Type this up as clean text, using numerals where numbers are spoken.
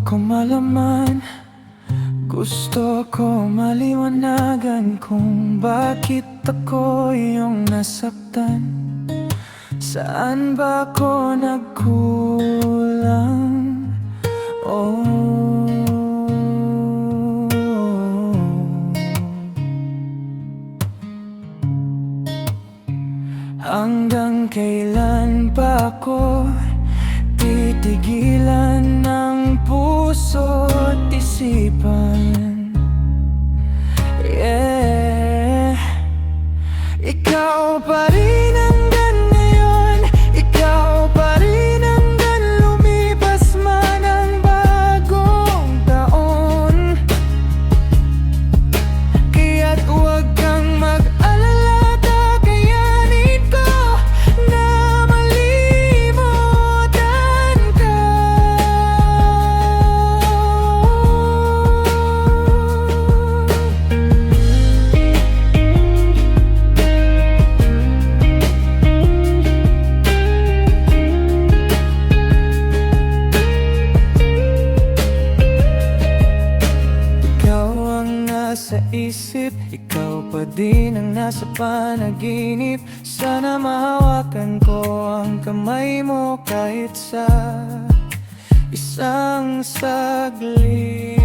ko malaman, gusto ko maliwanagan kung bakit ako yung nasaktan. Saan ba ako nagkulang? Oh, hanggang kailan ba ako titigilan ng puso at isipan? Yeah, ikaw pa rin hanggang ngayon, ikaw pa rin hanggang lumipas man ang bagong taon. Kaya't huwag kang mag-alala, kakayanin ko na malimutan ka. Sa isip, ikaw pa din ang nasa panaginip. Sana mahawakan ko ang kamay mo kahit sa isang saglit.